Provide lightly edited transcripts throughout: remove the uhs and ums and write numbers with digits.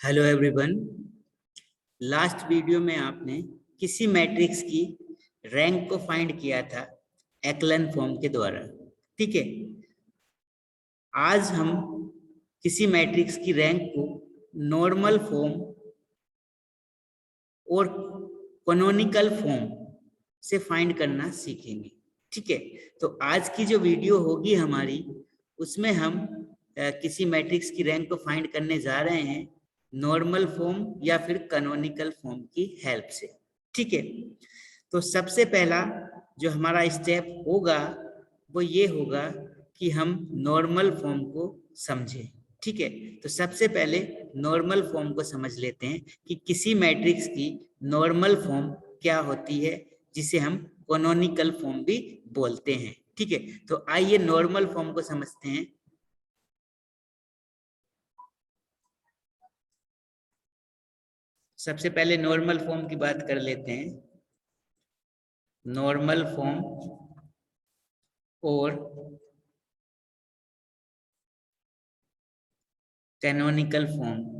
Hello everyone. Last video में आपने किसी मैट्रिक्स की रैंक को फाइंड किया था एक्लन फॉर्म के द्वारा। ठीक है, आज हम किसी मैट्रिक्स की रैंक को नॉर्मल फॉर्म और कैनोनिकल फॉर्म से फाइंड करना सीखेंगे। ठीक है, तो आज की जो वीडियो होगी हमारी, उसमें हम किसी मैट्रिक्स की रैंक को फाइंड करने जा रहे हैं नॉर्मल फॉर्म या फिर कैनोनिकल फॉर्म की हेल्प से। ठीक है, तो सबसे पहला जो हमारा स्टेप होगा वो ये होगा कि हम नॉर्मल फॉर्म को समझें। ठीक है, तो सबसे पहले नॉर्मल फॉर्म को समझ लेते हैं कि किसी मैट्रिक्स की नॉर्मल फॉर्म क्या होती है, जिसे हम कैनोनिकल फॉर्म भी बोलते हैं। ठीक है, तो आइए नॉर्मल फॉर्म को समझते हैं। सबसे पहले नॉर्मल फॉर्म की बात कर लेते हैं। नॉर्मल फॉर्म और कैनोनिकल फॉर्म।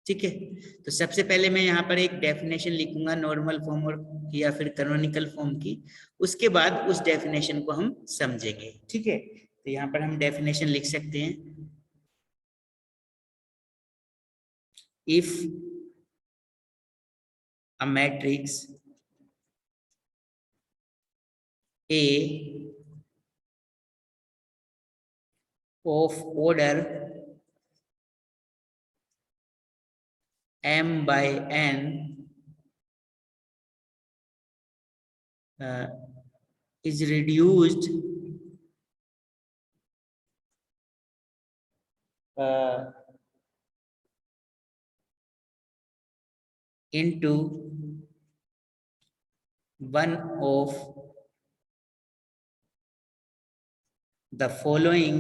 ठीक है, तो सबसे पहले मैं यहाँ पर एक डेफिनेशन लिखूंगा नॉर्मल फॉर्म और या फिर कैनोनिकल फॉर्म की। उसके बाद उस डेफिनेशन को हम समझेंगे। ठीक है, तो यहाँ पर हम डेफिनेशन लिख सकते हैं। If a matrix A of order m by n is reduced into one of the following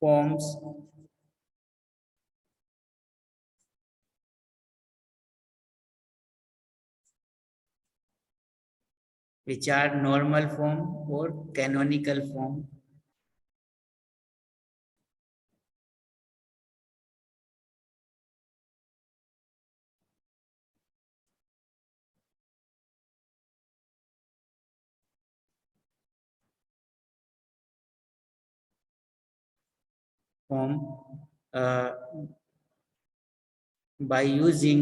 forms which are normal form or canonical form. uh, by using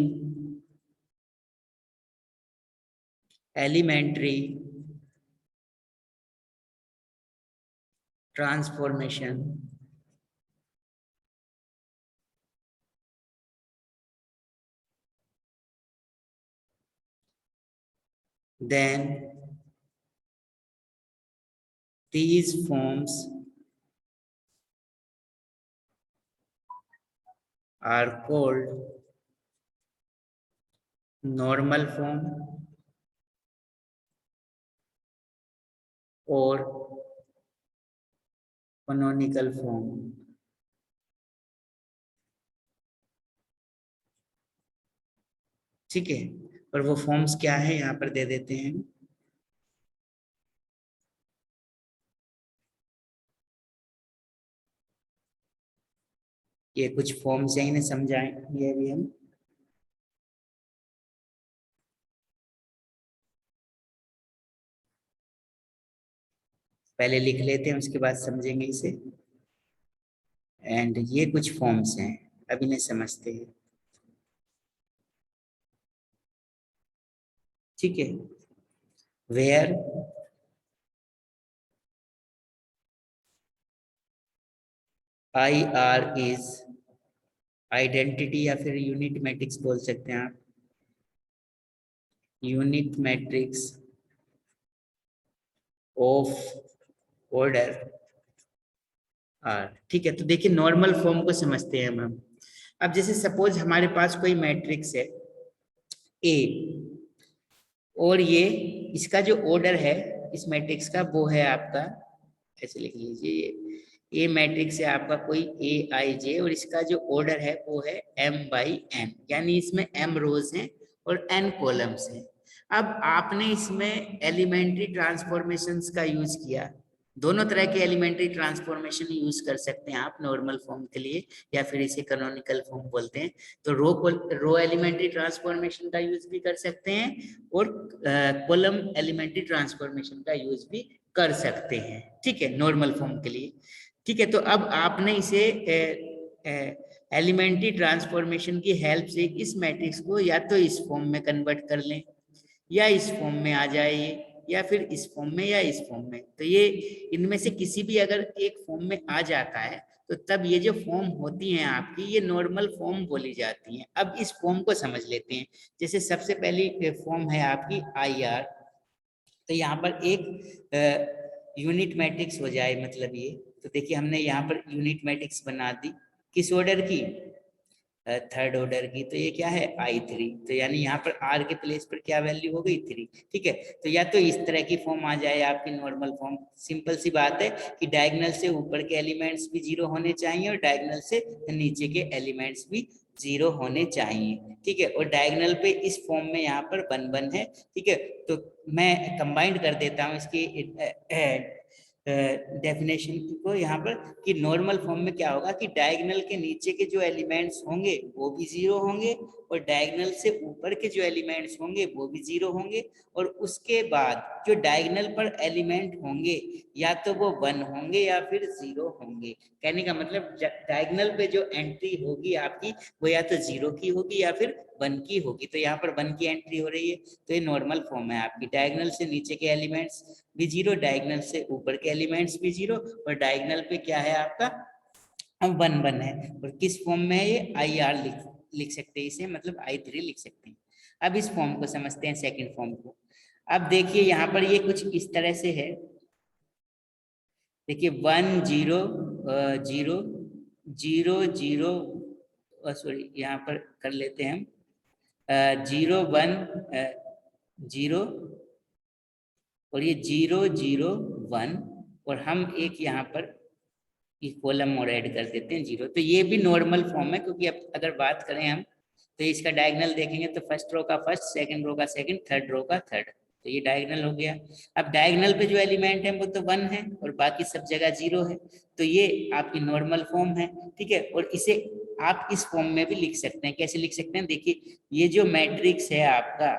elementary transformation then these forms are called normal form or canonical form. ठीक है, और वो forms क्या है यहाँ पर दे देते हैं। ये कुछ फॉर्म्स हैं, इन्हें समझाएंगे अभी हम। पहले लिख लेते हैं, उसके बाद समझेंगे इसे। एंड ये कुछ फॉर्म्स हैं, अब इन्हें समझते हैं। ठीक है, where I R is identity या फिर यूनिट मैट्रिक्स बोल सकते हैं आप, unit matrix of order R. ठीक है, तो देखिए नॉर्मल फॉर्म को समझते हैं हम। अब जैसे सपोज हमारे पास कोई मैट्रिक्स है ए, और ये इसका जो ऑर्डर है इस मैट्रिक्स का वो है आपका, ऐसे लिख लीजिए, ए मैट्रिक्स है आपका कोई ए आई जे, और इसका जो ऑर्डर है वो है m बाई n, यानी इसमें m रोज हैं और n कॉलम्स हैं। अब आपने इसमें एलिमेंट्री ट्रांसफॉर्मेशंस का यूज किया। दोनों तरह के एलिमेंट्री ट्रांसफॉर्मेशन यूज कर सकते हैं आप नॉर्मल फॉर्म के लिए, या फिर इसे कैनोनिकल फॉर्म बोलते हैं। तो रो एलिमेंट्री ट्रांसफॉर्मेशन का यूज भी कर सकते हैं और कॉलम एलिमेंट्री ट्रांसफॉर्मेशन का यूज भी कर सकते हैं, ठीक है, नॉर्मल फॉर्म के लिए। ठीक है, तो अब आपने इसे एलिमेंट्री ट्रांसफॉर्मेशन की हेल्प से इस मैट्रिक्स को या तो इस फॉर्म में कन्वर्ट कर लें, या इस फॉर्म में आ जाए ये, या फिर इस फॉर्म में या इस फॉर्म में। तो ये इनमें से किसी भी अगर एक फॉर्म में आ जाता है तो तब ये जो फॉर्म होती हैं आपकी, ये नॉर्मल फॉर्म बोली जाती हैं। अब इस फॉर्म को समझ लेते हैं। जैसे सबसे पहली फॉर्म है आपकी आई आर, तो यहाँ पर एक यूनिट मैट्रिक्स हो जाए, मतलब ये, तो देखिए हमने यहाँ पर यूनिट मैट्रिक्स बना दी, किस ऑर्डर की, थर्ड ऑर्डर की। तो ये क्या है I3, तो यानी यहाँ पर R के प्लेस पर क्या वैल्यू हो गई 3, ठीक है। तो या तो इस तरह की फॉर्म आ जाए आपकी नॉर्मल फॉर्म, सिंपल सी बात है कि डायगोनल से ऊपर के एलिमेंट्स भी 0 होने चाहिए और डायगोनल से नीचे के एलिमेंट्स भी 0 होने चाहिए, ठीक है। और डायगोनल पे इस फॉर्म में यहाँ पर 1 1 है, ठीक है। तो मैं कंबाइंड कर देता हूँ इसकी डेफिनेशन को यहाँ पर, कि नॉर्मल फॉर्म में क्या होगा कि डायगोनल के नीचे के जो एलिमेंट्स होंगे वो भी 0 होंगे, और डायगोनल से ऊपर के जो एलिमेंट्स होंगे वो भी 0 होंगे, और उसके बाद जो डायगोनल पर एलिमेंट होंगे या तो वो 1 होंगे या फिर 0 होंगे। कहने का मतलब डायगोनल पे जो एंट्री होगी आपकी वो या तो 0 की होगी या फिर 1 की होगी। तो यहाँ पर 1 की एंट्री हो रही है, तो ये नॉर्मल फॉर्म है आपकी, डायगोनल से नीचे के एलिमेंट्स भी 0, डायगोनल से ऊपर के एलिमेंट्स भी 0, और डायगोनल पे क्या है आपका 1 1 है। और किस फॉर्म में है ये, आई आर लिख सकते हैं इसे, मतलब I3 लिख सकते हैं। अब इस फॉर्म को समझते हैं, सेकंड फॉर्म को। अब देखिए यहाँ पर ये कुछ इस तरह से है, देखिए 1 0 0 0 0, सॉरी यहाँ पर कर लेते हैं हम 0 1 0, और ये 0 0 1, और हम एक यहाँ पर कॉलम और ऐड कर देते हैं 0। तो ये भी नॉर्मल फॉर्म है, क्योंकि अब अगर बात करें हम तो इसका डायगोनल देखेंगे तो फर्स्ट रो का फर्स्ट, सेकंड रो का सेकंड, थर्ड रो का थर्ड, तो ये डायगोनल हो गया। अब डायगोनल पे जो एलिमेंट है वो तो 1 है और बाकी सब जगह 0 है, तो ये आपकी नॉर्मल फॉर्म है, ठीक है। और इसे आप इस फॉर्म में भी लिख सकते हैं। कैसे लिख सकते हैं, देखिए ये जो मैट्रिक्स है आपका,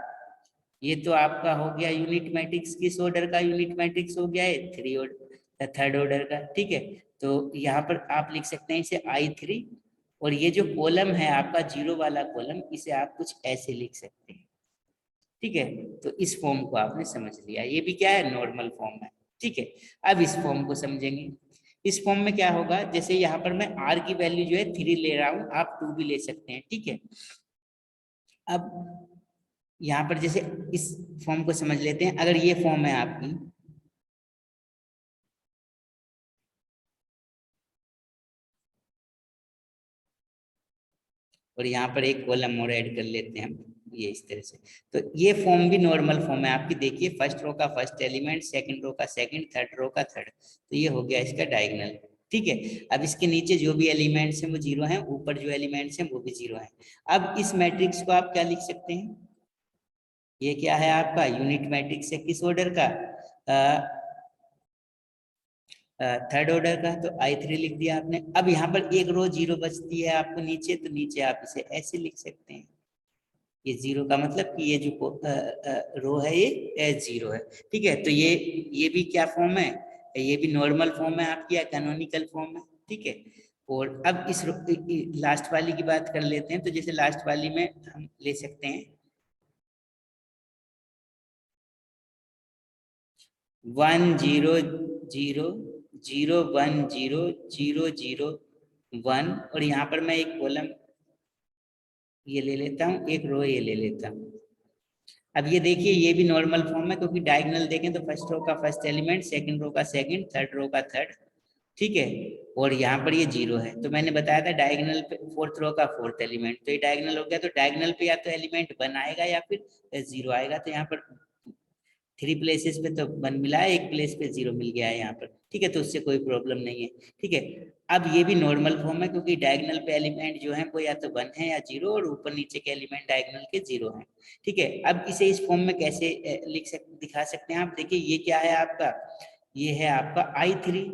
ये तो आपका हो गया यूनिट मैट्रिक्स, किस ऑर्डर का यूनिट मैट्रिक्स हो गया है, 3 ऑर्डर, थर्ड ऑर्डर का, ठीक है। तो यहाँ पर आप लिख सकते हैं इसे I3, और ये जो कॉलम है आपका 0 वाला कॉलम, इसे आप कुछ ऐसे लिख सकते हैं, ठीक है। तो इस फॉर्म को आपने समझ लिया, ये भी क्या है, नॉर्मल फॉर्म है, ठीक है। अब इस फॉर्म को समझेंगे। इस फॉर्म में क्या होगा, जैसे यहाँ पर मैं R की वैल्यू जो है 3 ले रहा हूँ, आप 2 भी ले सकते हैं, ठीक है। अब यहाँ पर जैसे इस फॉर्म को समझ लेते हैं। अगर ये फॉर्म है आपकी, और यहाँ पर एक कॉलम और ऐड कर लेते हैं हम, ये इस तरह से। तो ये फॉर्म भी नॉर्मल फॉर्म है आपकी, देखिए फर्स्ट रो का फर्स्ट एलिमेंट, सेकंड रो का सेकंड, थर्ड रो का थर्ड, तो ये हो गया इसका डायगोनल, ठीक है। अब इसके नीचे जो भी एलिमेंट्स हैं वो 0 हैं, ऊपर जो एलिमेंट्स हैं वो भी 0 हैं। अब इस मैट्रिक्स को आप क्या लिख सकते हैं, ये क्या है आपका यूनिट मैट्रिक्स है, किस ऑर्डर का, थर्ड ऑर्डर का, तो I3 लिख दिया आपने। अब यहाँ पर एक रो 0 बचती है आपको नीचे, तो नीचे आप इसे ऐसे लिख सकते हैं, ये 0 का मतलब कि ये जो रो है ये 0 है, ठीक है। तो ये भी क्या फॉर्म है, ये भी नॉर्मल फॉर्म है आपकी, या कैनोनिकल फॉर्म है, ठीक है। और अब इस लास्ट वाली की बात कर लेते हैं। तो जैसे लास्ट वाली में हम ले सकते हैं 1 0 0 0 1 0 0 0 1, और यहाँ पर मैं एक कॉलम ये ले लेता हूँ, एक रो ये ले लेता हूँ। अब ये देखिए ये भी नॉर्मल फॉर्म है, क्योंकि डायगोनल देखें तो फर्स्ट रो का फर्स्ट एलिमेंट, सेकंड रो का सेकंड, थर्ड रो का थर्ड, ठीक है। और यहाँ पर ये 0 है, तो मैंने बताया था डायगोनल पे फोर्थ रो का फोर्थ एलिमेंट, तो ये डायगोनल हो गया। तो डायगोनल पे या तो एलिमेंट 1 आएगा या फिर 0 आएगा। तो यहाँ पर 3 प्लेसेस पे तो 1 मिला है, एक प्लेस पे 0 मिल गया है यहाँ पर, ठीक है, तो उससे कोई प्रॉब्लम नहीं है। ठीक है, अब ये भी नॉर्मल फॉर्म है क्योंकि डायगोनल पे एलिमेंट जो है वो या तो 1 है या 0, और ऊपर नीचे के एलिमेंट डायगोनल के 0 हैं। ठीक है, अब इसे इस फॉर्म में कैसे दिखा सकते हैं आप? देखिए ये क्या है आपका, ये है आपका I3।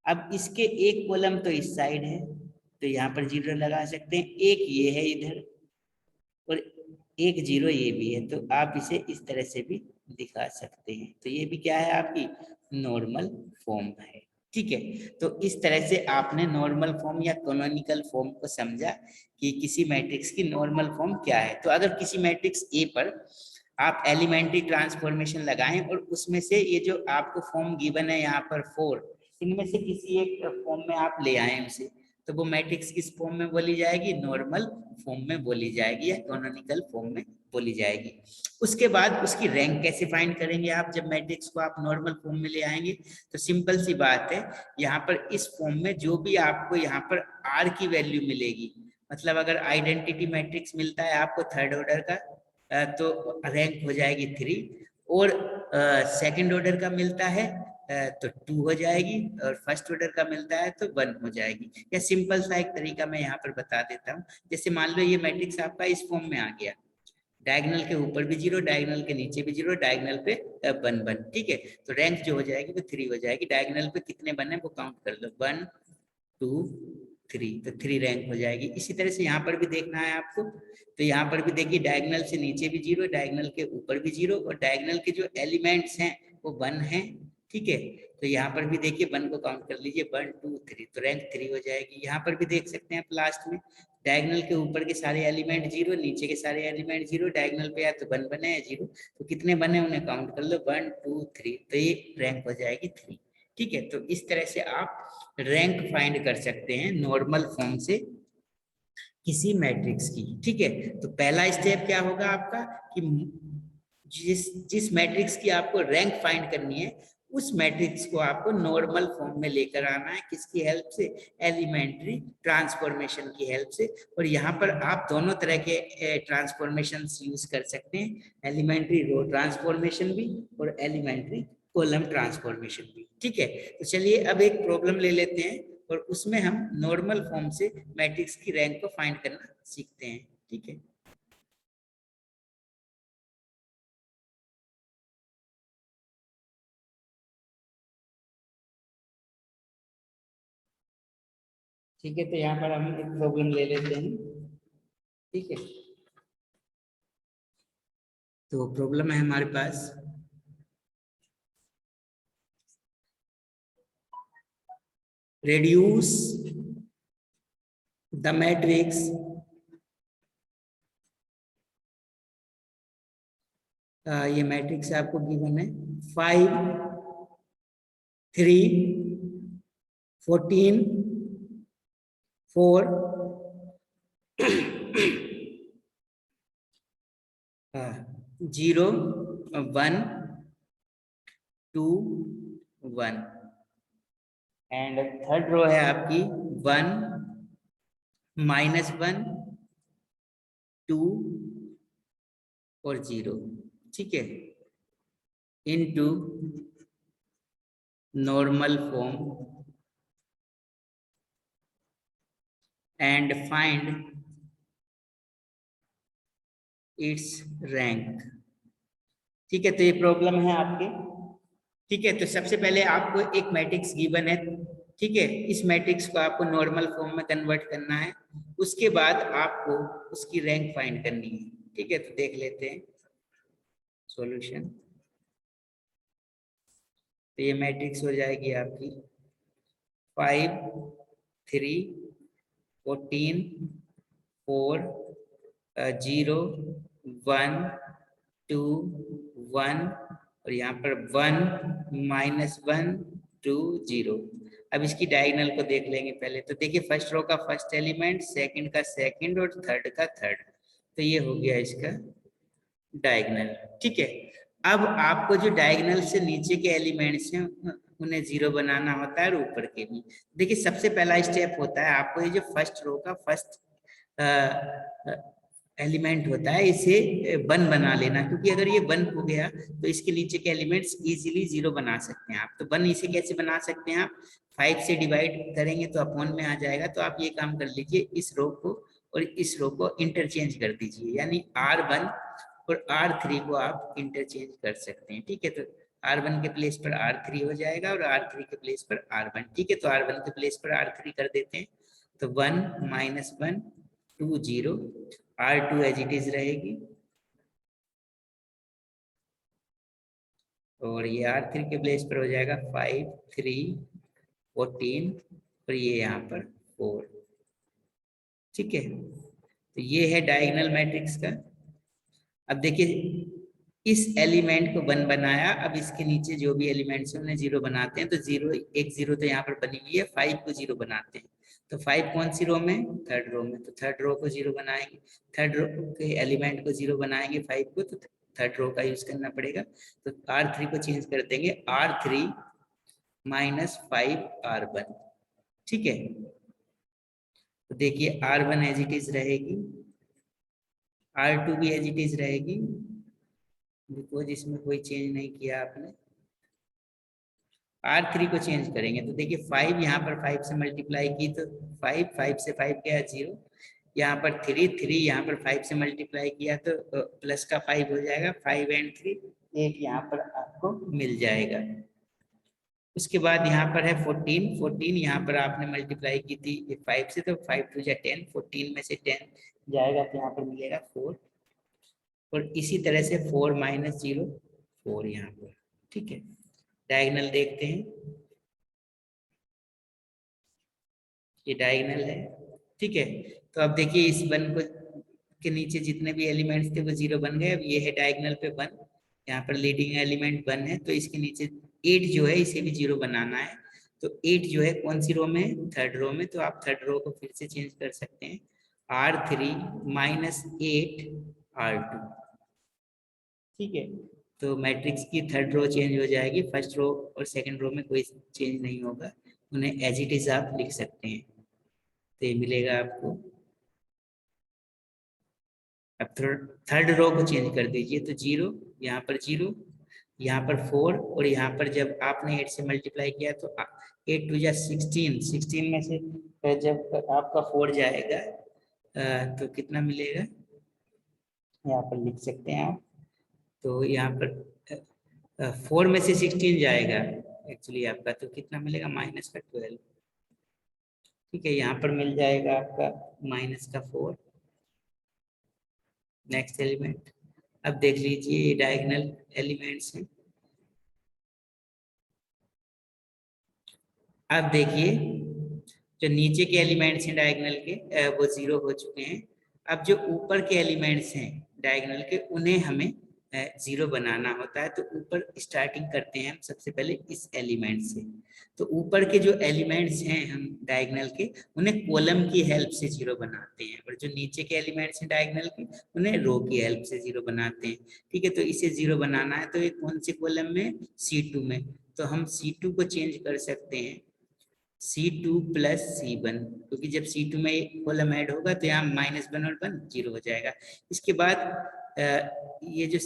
अब इसके एक कॉलम तो इस साइड है, तो यहाँ पर 0 लगा सकते हैं, एक ये है इधर, और एक 0 ये भी है, तो आप इसे इस तरह से भी दिखा सकते हैं। तो ये भी क्या है, आपकी नॉर्मल फॉर्म है। ठीक है, तो इस तरह से आपने नॉर्मल फॉर्म या कैनोनिकल फॉर्म को समझा कि किसी मैट्रिक्स की नॉर्मल फॉर्म क्या है। तो अगर किसी मैट्रिक्स ए पर आप एलिमेंट्री ट्रांसफॉर्मेशन लगाएं और उसमें से ये जो आपको फॉर्म गिवन है यहाँ पर 4, इनमें से किसी एक फॉर्म में आप ले आए उसे, तो वो मैट्रिक्स किस फॉर्म में बोली जाएगी? नॉर्मल फॉर्म में बोली जाएगी या कैनोनिकल फॉर्म में बोली जाएगी। उसके बाद उसकी रैंक कैसे फाइंड करेंगे आप? जब मैट्रिक्स को आप नॉर्मल फॉर्म में ले आएंगे तो सिंपल सी बात है, यहाँ पर इस फॉर्म में जो भी आपको यहाँ पर आर की वैल्यू मिलेगी, मतलब अगर आइडेंटिटी मैट्रिक्स मिलता है आपको थर्ड ऑर्डर का, तो रैंक हो जाएगी 3, और सेकंड ऑर्डर का मिलता है तो 2 हो जाएगी, और फर्स्ट ऑर्डर का मिलता है तो 1 हो जाएगी। या सिंपल सा एक तरीका मैं यहाँ पर बता देता हूँ, जैसे मान लो ये मैट्रिक्स आपका इस फॉर्म में आ गया, डायगोनल के ऊपर भी 0, डायगोनल के नीचे भी 0, डायगोनल पे 1 ठीक है, तो रैंक जो हो जाएगी वो 3 हो जाएगी। डायगोनल पे कितने बने वो काउंट कर लो, 1 2 3, तो 3 रैंक हो जाएगी। इसी तरह से यहाँ पर भी देखना है आपको, तो यहाँ पर भी देखिए डायगोनल से नीचे भी 0, डायगोनल के ऊपर भी 0, और डायगोनल के जो एलिमेंट्स हैं वो 1 हैं। ठीक है, तो यहाँ पर भी देखिए 1 को काउंट कर लीजिए, 1 2 3, तो रैंक 3 हो जाएगी। यहाँ पर भी देख सकते हैं आप लास्ट में, डायगोनल के ऊपर के सारे एलिमेंट 0, नीचे के सारे एलिमेंट 0, डायगोनल पे या तो 1 बने या 0, तो कितने बने उन्हें काउंट कर लो, 1 2 3, तो ये रैंक हो जाएगी 3। ठीक है, तो इस तरह से आप रैंक फाइंड कर सकते हैं नॉर्मल फॉर्म से किसी मैट्रिक्स की। ठीक है, तो पहला स्टेप क्या होगा आपका कि जिस मैट्रिक्स की आपको रैंक फाइंड करनी है, उस मैट्रिक्स को आपको नॉर्मल फॉर्म में लेकर आना है। किसकी हेल्प से? एलिमेंट्री ट्रांसफॉर्मेशन की हेल्प से। और यहाँ पर आप दोनों तरह के ट्रांसफॉर्मेशन यूज कर सकते हैं, एलिमेंट्री रो ट्रांसफॉर्मेशन भी और एलिमेंट्री कॉलम ट्रांसफॉर्मेशन भी। ठीक है, तो चलिए अब एक प्रॉब्लम ले लेते हैं और उसमें हम नॉर्मल फॉर्म से मैट्रिक्स की रैंक को फाइंड करना सीखते हैं। ठीक है, ठीक है, तो यहाँ पर हम एक प्रॉब्लम ले लेते हैं। ठीक है, तो प्रॉब्लम है हमारे पास, reduce the matrix ये मैट्रिक्स आपको गिवन है 5 3 14 4 0 1 2 1, एंड थर्ड रो है आपकी 1 -1 2 और 0। ठीक है, into normal form and find its rank. ठीक है, तो ये प्रॉब्लम है आपके। ठीक है, तो सबसे पहले आपको एक मैट्रिक्स गिवन है। ठीक है, इस मैट्रिक्स को आपको नॉर्मल फॉर्म में कन्वर्ट करना है, उसके बाद आपको उसकी रैंक फाइंड करनी है। ठीक है, तो देख लेते हैं सॉल्यूशन। तो ये मैट्रिक्स हो जाएगी आपकी 5 3 14 4 0 1 2 1, और यहाँ पर 1 -1 2 0। अब इसकी डायगोनल को देख लेंगे पहले। तो देखिए फर्स्ट रो का फर्स्ट एलिमेंट, सेकंड का सेकंड और थर्ड का थर्ड, तो ये हो गया इसका डायगोनल। ठीक है, अब आपको जो डायगोनल से नीचे के एलिमेंट्स हैं उन्हें 0 बनाना होता है और ऊपर के भी। देखिए सबसे पहला स्टेप होता है आपको ये जो फर्स्ट रो का फर्स्ट एलिमेंट होता है, इसे वन बना लेना, क्योंकि अगर ये वन हो गया तो इसके नीचे के एलिमेंट्स इजीली जीरो बना सकते हैं आप। तो वन इसे कैसे बना सकते हैं आप, 5 से डिवाइड करेंगे तो अपॉन में आ जाएगा। तो आप ये काम कर लीजिए, इस रो को और इस रो को इंटरचेंज कर दीजिए, यानी R1 और R3 को आप इंटरचेंज कर सकते हैं। ठीक है, तो R1 के प्लेस पर R3 हो जाएगा और R3 के प्लेस पर R1। ठीक है, तो R1 के प्लेस पर R3 कर देते हैं, तो 1 -1 2 0, R2 एज इट इज रहेगी और ये R3 के प्लेस पर हो जाएगा 5 3 14 और ये यहाँ पर 4। ठीक है, तो ये है डायगोनल मैट्रिक्स का। अब देखिए, इस एलिमेंट को 1 बनाया, अब इसके नीचे जो भी एलिमेंट्स हैं उन्हें 0 बनाते हैं। तो 0 एक 0 तो यहाँ पर बनी हुई है, 5 को 0 बनाते हैं। तो 5 कौन सी रो में, थर्ड रो में, तो थर्ड रो को 0 बनाएंगे, थर्ड रो के एलिमेंट को 0 बनाएंगे 5 को, तो थर्ड रो का यूज करना पड़ेगा। तो R3 को चेंज कर देंगे, R3 -5 R1। ठीक है, तो देखिए R1 एज इट इज रहेगी, R2 भी एज इट इज रहेगी, बिकॉज इसमें कोई चेंज नहीं किया आपने। R3 को चेंज करेंगे तो देखिए 5 यहाँ पर 5 से मल्टीप्लाई की तो 5, 5 से 5 गया 0, यहाँ पर 3, 3 यहाँ पर 5 से मल्टीप्लाई किया तो प्लस का 5 हो जाएगा, 5 एंड 3 8 यहाँ पर आपको मिल जाएगा। उसके बाद यहाँ पर है 14, 14 यहाँ पर आपने मल्टीप्लाई की थी 5 से, तो 5 2 10, 14 में से 10 जाएगा तो यहाँ पर मिलेगा 4, और इसी तरह से 4 - 0 4 यहाँ पर। ठीक है, डायगोनल देखते हैं, ये डायगोनल है। ठीक है, तो अब देखिए इस 1 को के नीचे जितने भी एलिमेंट्स थे वो 0 बन गए। अब ये है डायगोनल पे 1, यहाँ पर लीडिंग एलिमेंट 1 है, तो इसके नीचे 8 जो है इसे भी 0 बनाना है। तो 8 जो है कौन सी रो में, थर्ड रो में, तो आप थर्ड रो को फिर से चेंज कर सकते हैं, R3 -8 R2। ठीक है, तो मैट्रिक्स की थर्ड रो चेंज हो जाएगी, फर्स्ट रो और सेकंड रो में कोई चेंज नहीं होगा, उन्हें एज इट इज आप लिख सकते हैं। तो ये मिलेगा आपको। अब थर्ड रो को चेंज कर दीजिए, तो 0 यहाँ पर 0, यहाँ पर 4, और यहाँ पर जब आपने 8 से मल्टीप्लाई किया तो 8 2 16, 16 में से जब आपका 4 जाएगा तो कितना मिलेगा, यहाँ पर लिख सकते हैं आप। तो यहाँ पर 4 में से 16 जाएगा एक्चुअली आपका, तो कितना मिलेगा, -12। ठीक है, यहाँ पर मिल जाएगा आपका -4। नेक्स्ट एलिमेंट, अब देख लीजिए ये डायगोनल एलिमेंट्स हैं। अब देखिए जो नीचे के एलिमेंट्स हैं डायगोनल के वो 0 हो चुके हैं। अब जो ऊपर के एलिमेंट्स हैं डायगोनल के उन्हें हमें 0 बनाना होता है। तो ऊपर स्टार्टिंग करते हैं हम सबसे पहले इस एलिमेंट से। तो ऊपर के जो एलिमेंट्स हैं हम डायगोनल के उन्हें कॉलम की हेल्प से 0 बनाते हैं, और जो नीचे के एलिमेंट्स हैं डायगोनल के उन्हें रो की हेल्प से 0 बनाते हैं। ठीक है, तो इसे 0 बनाना है तो ये कौन से कॉलम में, C2 में। तो हम C2 को चेंज कर सकते हैं C2 + C1, क्योंकि जब C2 में कॉलम ऐड होगा तो यहाँ -1 और 1 0 हो जाएगा। इसके बाद ये जो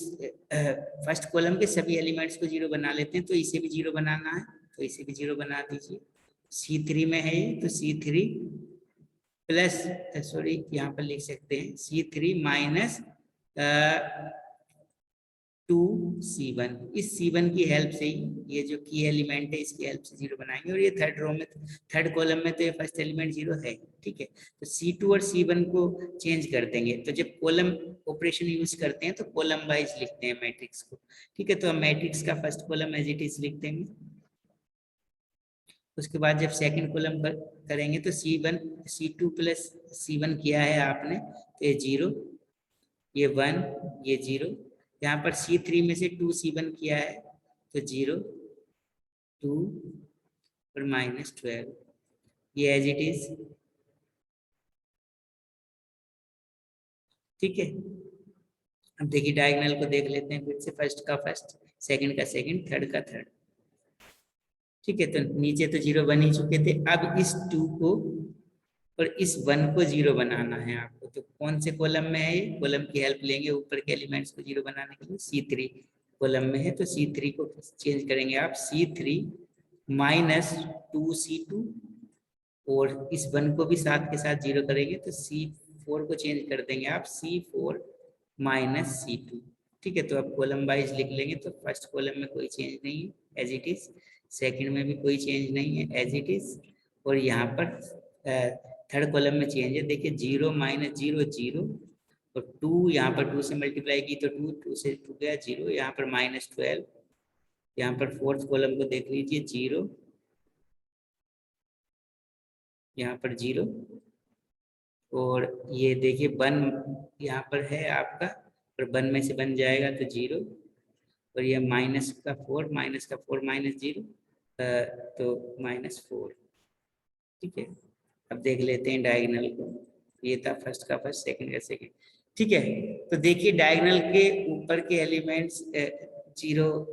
फर्स्ट कॉलम के सभी एलिमेंट्स को 0 बना लेते हैं, तो इसे भी 0 बनाना है, तो इसे भी 0 बना दीजिए। C3 में है ये, तो C3 प्लस, सॉरी यहाँ पर लिख सकते हैं C3 -2C1। इस C1 की हेल्प से ही ये जो की एलिमेंट है इसकी हेल्प से 0 बनाएंगे, और ये थर्ड रो में, थर्ड कॉलम में तो ये फर्स्ट एलिमेंट 0 है। ठीक है, तो C2 और C1 को चेंज कर देंगे। तो जब कॉलम ऑपरेशन यूज करते हैं तो कॉलम वाइज लिखते हैं मैट्रिक्स को। ठीक है, तो हम मैट्रिक्स का first column as it is लिख देंगे। उसके बाद जब सेकंड कॉलम करेंगे तो C2 + C1 किया है आपने, तो ये 0, ये 1, ये 0। यहाँ पर C3 में से 2C1 किया है तो 0 2 और -12, ये एज इट इज। ठीक है, अब देखिए डायगोनल को देख लेते हैं फिर से, फर्स्ट का फर्स्ट, सेकंड का सेकंड, थर्ड का थर्ड। ठीक है, तो नीचे तो 0 बन ही चुके थे। अब इस 2 को और इस 1 को 0 बनाना है आपको। तो कौन से कॉलम में है? ये कॉलम की हेल्प लेंगे ऊपर के एलिमेंट्स को 0 बनाने के लिए। C3 कॉलम में है, तो C3 को चेंज करेंगे आप C3 माइनस 2C2, और इस 1 को भी साथ के साथ 0 करेंगे तो C4 को चेंज कर देंगे आप C4 माइनस C2। ठीक है, तो अब कॉलम वाइज लिख लेंगे। तो फर्स्ट कॉलम में कोई चेंज नहीं है, एज इट इज। सेकंड में भी कोई चेंज नहीं है, एज इट इज। और यहाँ पर थर्ड कॉलम में चेंज है, देखिए 0 माइनस 0 0, और 2 यहाँ पर 2 से मल्टीप्लाई की तो 2, 2 से 2 गया 0, यहाँ पर -12। यहाँ पर फोर्थ कॉलम को देख लीजिए 0, यहाँ पर 0, और ये देखिए 1 यहाँ पर है आपका, और 1 में से बन जाएगा तो 0, और ये -4, -4 -0, तो -4। ठीक है, अब देख लेते हैं डायगोनल को। ये था फर्स्ट का फर्स्ट, सेकंड का सेकंड। ठीक है, तो देखिए डायगोनल के ऊपर के एलिमेंट्स 0,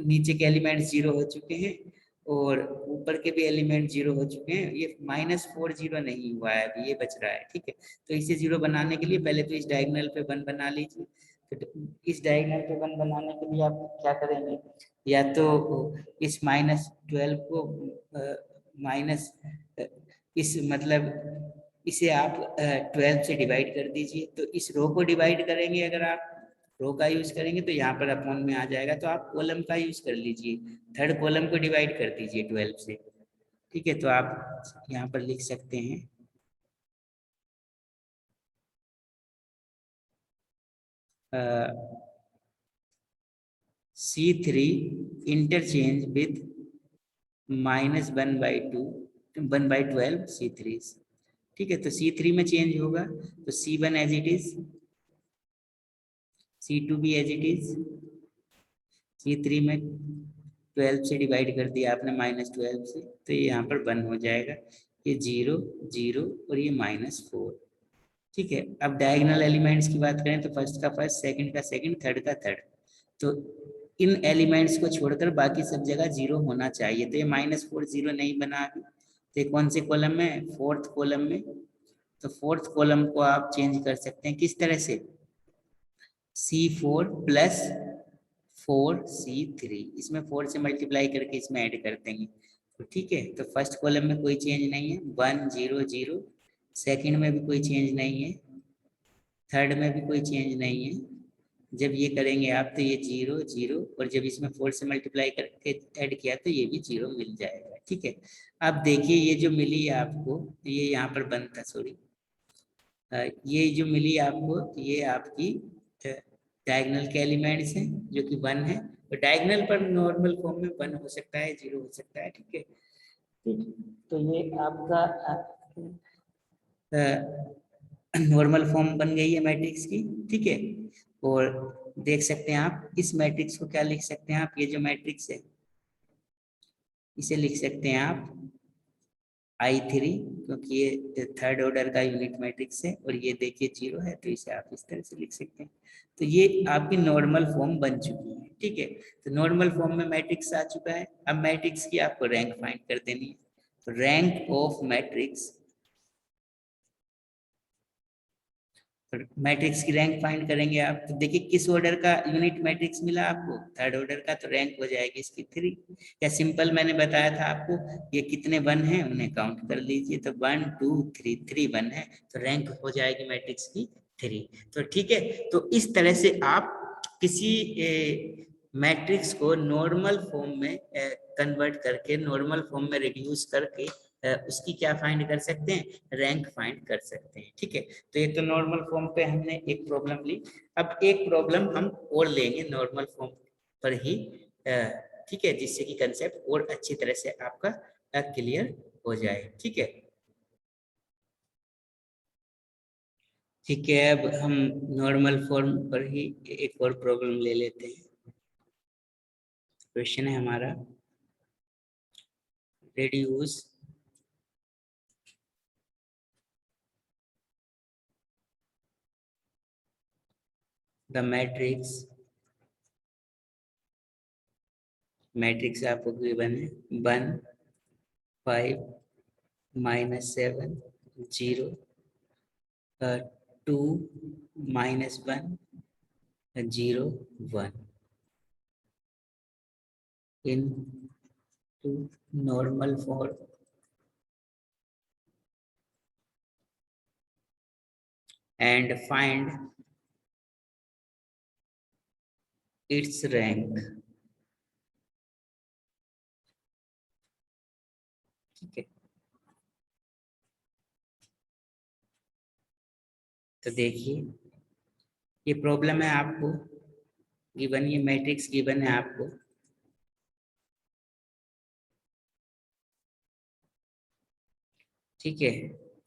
नीचे के एलिमेंट्स 0 हो चुके हैं, और ऊपर के भी एलिमेंट 0 हो चुके हैं। ये -4 0 नहीं हुआ है अभी, ये बच रहा है। ठीक है, तो इसे 0 बनाने के लिए पहले तो इस डायगोनल पे 1 बना लीजिए। तो इस डायगोनल पे 1 बनाने के लिए आप क्या करेंगे, या तो इस -12 को माइनस इस मतलब इसे आप 12 से डिवाइड कर दीजिए। तो इस रो को डिवाइड करेंगे, अगर आप रो का यूज करेंगे तो यहाँ पर अपॉन में आ जाएगा, तो आप कॉलम का यूज कर लीजिए। थर्ड कॉलम को डिवाइड कर दीजिए 12 से। ठीक है, तो आप यहाँ पर लिख सकते हैं C3 इंटरचेंज विथ -1/12 C3। ठीक है, तो C3 में चेंज होगा, तो C1 as it is, C2 भी एज इट इज, C3 में 12 से डिवाइड कर दिया आपने, -12 से, तो ये यहाँ पर 1 हो जाएगा। ये 0 0 और ये -4। ठीक है, अब डायगोनल एलिमेंट्स की बात करें तो फर्स्ट का फर्स्ट, सेकंड का सेकंड, थर्ड का थर्ड। तो इन एलिमेंट्स को छोड़कर बाकी सब जगह 0 होना चाहिए। तो ये -4 0 नहीं बना अभी, तो ये कौन से कॉलम में है? फोर्थ कॉलम में। तो फोर्थ कॉलम को आप चेंज कर सकते हैं किस तरह से, C4 प्लस 4C3, इसमें 4 से मल्टीप्लाई करके इसमें ऐड कर देंगे। तो ठीक है, तो फर्स्ट कॉलम में कोई चेंज नहीं है, 1 0 0। सेकंड में भी कोई चेंज नहीं है, थर्ड में भी कोई चेंज नहीं है। जब ये करेंगे आप तो ये 0 0, और जब इसमें 4 से मल्टीप्लाई करके ऐड किया तो ये भी 0 मिल जाएगा। ठीक है, अब देखिए ये जो मिली है आपको, ये यहाँ पर बंद था, सॉरी, ये जो मिली आपको, ये आपकी डायगोनल के एलिमेंट्स हैं जो कि 1 है। तो डायगोनल पर नॉर्मल फॉर्म में 1 हो सकता है, 0 हो सकता है। ठीक है, ठीक, तो ये आपका नॉर्मल फॉर्म बन गई है मैट्रिक्स की। ठीक है, और देख सकते हैं आप इस मैट्रिक्स को क्या लिख सकते हैं आप, ये जो मैट्रिक्स है इसे लिख सकते हैं आप I3, क्योंकि ये थर्ड ऑर्डर का यूनिट मैट्रिक्स है, और ये देखिए 0 है, तो इसे आप इस तरह से लिख सकते हैं। तो ये आपकी नॉर्मल फॉर्म बन चुकी है। ठीक है, तो नॉर्मल फॉर्म में मैट्रिक्स आ चुका है। अब मैट्रिक्स की आपको रैंक फाइंड कर देनी है। तो रैंक ऑफ मैट्रिक्स, मैट्रिक्स की रैंक फाइंड करेंगे आप, तो देखिए किस ऑर्डर का यूनिट मैट्रिक्स मिला आपको, थर्ड ऑर्डर का, तो रैंक हो जाएगी इसकी 3। या सिंपल मैंने बताया था आपको, ये कितने 1 हैं उन्हें काउंट कर लीजिए, तो 1 2 3 3 1 है, तो रैंक हो जाएगी मैट्रिक्स की 3। तो ठीक है, तो इस तरह से आप किसी मैट्रिक्स को नॉर्मल फॉर्म में कन्वर्ट करके, नॉर्मल फॉर्म में रिड्यूस करके उसकी क्या फाइंड कर सकते हैं, रैंक फाइंड कर सकते हैं। ठीक है, तो ये तो नॉर्मल फॉर्म पे हमने एक प्रॉब्लम ली। अब एक प्रॉब्लम हम और लेंगे नॉर्मल फॉर्म पर ही, ठीक है, जिससे कि कंसेप्ट और अच्छी तरह से आपका क्लियर हो जाए। ठीक है, ठीक है, अब हम नॉर्मल फॉर्म पर ही एक और प्रॉब्लम ले लेते हैं। क्वेश्चन है हमारा, reduce the matrix, मैट्रिक्स आपको गिवन है 1 5 -7 0 2 -1 0 1 in to normal form and find its rank। ठीक है, तो देखिए ये प्रॉब्लम है आपको गिवन, ये मैट्रिक्स गिवन है आपको। ठीक है,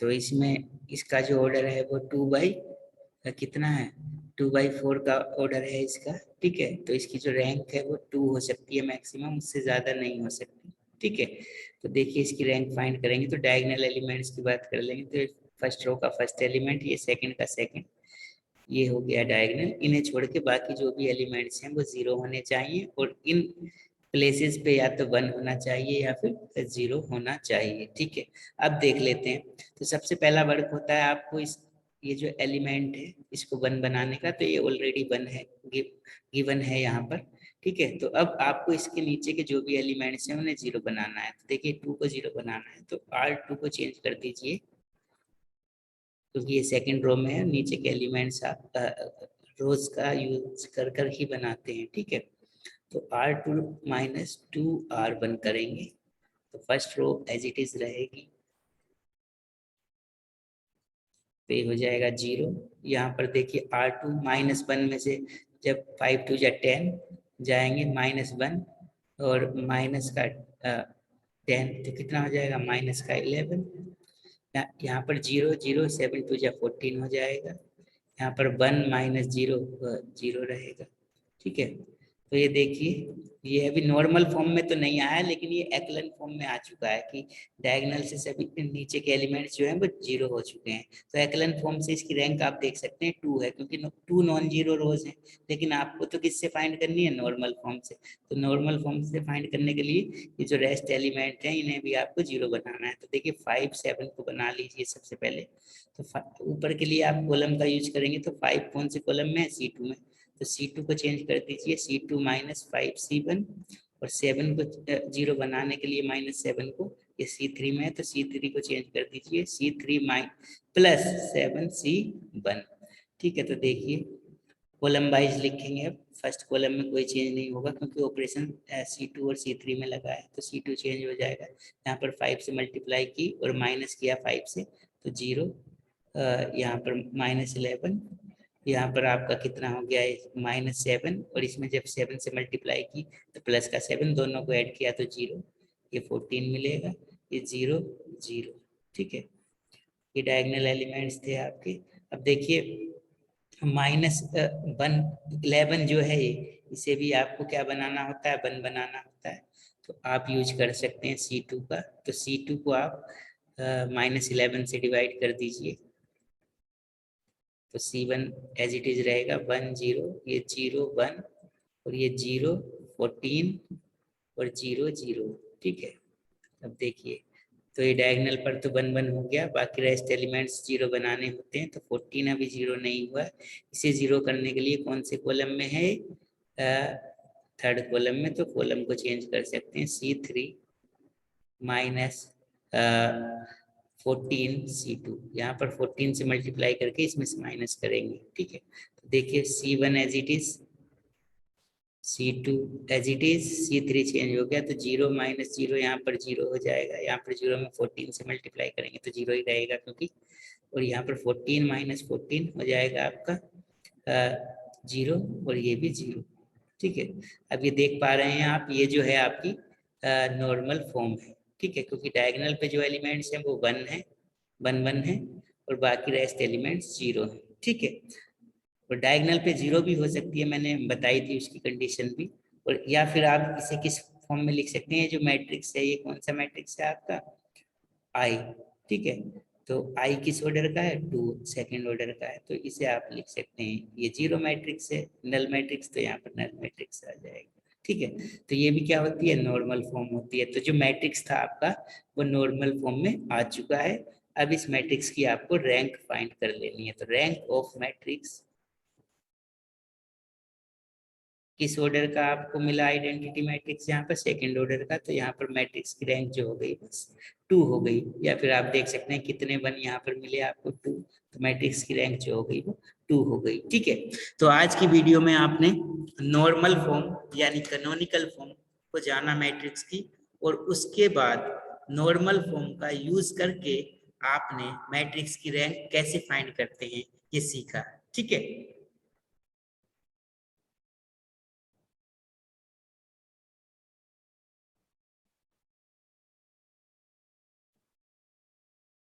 तो इसमें इसका जो ऑर्डर है वो 2/, कितना है 2/4 का ऑर्डर है इसका। ठीक है, तो इसकी जो रैंक है वो 2 हो सकती है मैक्सिमम, उससे ज्यादा नहीं हो सकती। ठीक है, तो देखिए इसकी रैंक फाइंड करेंगे तो डायगोनल एलिमेंट्स की बात कर लेंगे, तो फर्स्ट रो का फर्स्ट एलिमेंट, ये सेकंड का सेकंड, ये हो गया डायगोनल। इन्हें छोड़ के बाकी जो भी एलिमेंट्स हैं वो 0 होने चाहिए, और इन प्लेसेस पे या तो 1 होना चाहिए या फिर 0 होना चाहिए। ठीक है, अब देख लेते हैं। तो सबसे पहला वर्क होता है आपको इस, ये जो एलिमेंट है इसको 1 बनाने का, तो ये ऑलरेडी 1 है, गिवन है यहाँ पर। ठीक है, तो अब आपको इसके नीचे के जो भी एलिमेंट्स हैं उन्हें 0 बनाना है। तो देखिए 2 को 0 बनाना है, तो R2 को चेंज कर दीजिए, क्योंकि ये सेकंड रो में है, नीचे के एलिमेंट्स आप रोज का यूज कर कर ही बनाते हैं। ठीक है, तो R2 - 2R1 करेंगे, तो first row as it is रहेगी, तो ये हो जाएगा 0। यहाँ पर देखिए R2 -1 में से जब 5 2 10 जाएंगे, -1 और माइनस का 10, तो कितना हो जाएगा -11। यहाँ पर 0 0 7 2 14 हो जाएगा। यहाँ पर 1 -0 0 रहेगा। ठीक है, तो ये देखिए ये अभी नॉर्मल फॉर्म में तो नहीं आया, लेकिन ये एक्लन फॉर्म में आ चुका है कि डायगोनल से सभी नीचे के एलिमेंट्स जो हैं वो 0 हो चुके हैं। तो एक्लन फॉर्म से इसकी रैंक आप देख सकते हैं 2 है, क्योंकि 2 नॉन जीरो रोज हैं। लेकिन आपको तो किससे फाइंड करनी है, नॉर्मल फॉर्म से। तो नॉर्मल फॉर्म से फाइंड करने के लिए ये जो रेस्ट एलिमेंट है इन्हें भी आपको 0 बनाना है। तो देखिए 5 7 को बना लीजिए सबसे पहले। तो ऊपर के लिए आप कॉलम का यूज करेंगे, तो 5 कौन से कॉलम में है, C2 में, तो C2 को चेंज कर दीजिए, C2 -5 C1, और 7 को 0 बनाने के लिए -7 को, ये C3 में है तो C3 को चेंज कर दीजिए, C3 +7 C1। ठीक है, तो देखिए कॉलम वाइज लिखेंगे। अब फर्स्ट कॉलम में कोई चेंज नहीं होगा, क्योंकि ऑपरेशन C2 और C3 में लगा है, तो C2 चेंज हो जाएगा। यहाँ पर 5 से मल्टीप्लाई की और माइनस किया 5 से, तो 0, यहाँ पर -11, यहाँ पर आपका कितना हो गया है -7, और इसमें जब 7 से मल्टीप्लाई की तो प्लस का 7, दोनों को ऐड किया तो 0, ये 14 मिलेगा, ये 0 0। ठीक है, ये डायगोनल एलिमेंट्स थे आपके। अब देखिए -11 जो है ये, इसे भी आपको क्या बनाना होता है, 1 बनाना होता है। तो आप यूज कर सकते हैं C2 का, तो C2 को आप -11 से डिवाइड कर दीजिए, तो C1 एज इट इज रहेगा 1 0, ये 0 1, और ये 0 14 और 0 0। ठीक है, अब देखिए तो ये डायगोनल पर तो 1 1 हो गया, बाकी रेस्ट एलिमेंट्स 0 बनाने होते हैं, तो 14 अभी 0 नहीं हुआ। इसे 0 करने के लिए कौन से कॉलम में है, थर्ड कॉलम में, तो कॉलम को चेंज कर सकते हैं, C3 -14 C2, यहाँ पर 14 से मल्टीप्लाई करके इसमें से माइनस करेंगे। ठीक है, तो देखिए C1 as it is, C2 as it is, C3 change हो गया, तो 0 -0 यहाँ पर 0 हो जाएगा, यहाँ पर 0 में 14 से मल्टीप्लाई करेंगे तो 0 ही रहेगा, क्योंकि, और यहाँ पर 14 -14 हो जाएगा आपका 0, और ये भी 0। ठीक है, अब ये देख पा रहे हैं आप, ये जो है आपकी नॉर्मल फॉर्म है। ठीक है, क्योंकि डायगोनल पे जो एलिमेंट्स हैं वो 1 है, 1 1 है, और बाकी रेस्ट एलिमेंट्स 0 है। ठीक है, और डायगोनल पे 0 भी हो सकती है, मैंने बताई थी उसकी कंडीशन भी। और या फिर आप इसे किस फॉर्म में लिख सकते हैं, जो मैट्रिक्स है, ये कौन सा मैट्रिक्स है आपका, आई। ठीक है, तो आई किस ऑर्डर का है, 2 सेकंड ऑर्डर का है, तो इसे आप लिख सकते हैं ये 0 मैट्रिक्स है, नल मैट्रिक्स, तो यहाँ पर नल मैट्रिक्स आ जाएगा। ठीक है, तो ये भी क्या होती है, नॉर्मल फॉर्म होती है। तो जो मैट्रिक्स था आपका वो नॉर्मल फॉर्म में आ चुका है, अब इस मैट्रिक्स की आपको रैंक फाइंड कर लेनी है। तो रैंक ऑफ मैट्रिक्स किस ऑर्डर का आपको मिला आइडेंटिटी मैट्रिक्स, यहाँ पर सेकंड ऑर्डर का, तो यहाँ पर मैट्रिक्स की रैंक जो हो गई बस 2 हो गई। या फिर आप देख सकते हैं कितने 1 यहाँ पर मिले आपको 2, तो मैट्रिक्स की रैंक जो हो गई वो 2 हो गई। ठीक है, तो आज की वीडियो में आपने नॉर्मल फॉर्म यानी कैनोनिकल फॉर्म को जाना मैट्रिक्स की, और उसके बाद नॉर्मल फॉर्म का यूज करके आपने मैट्रिक्स की रैंक कैसे फाइंड करते हैं ये सीखा। ठीक है।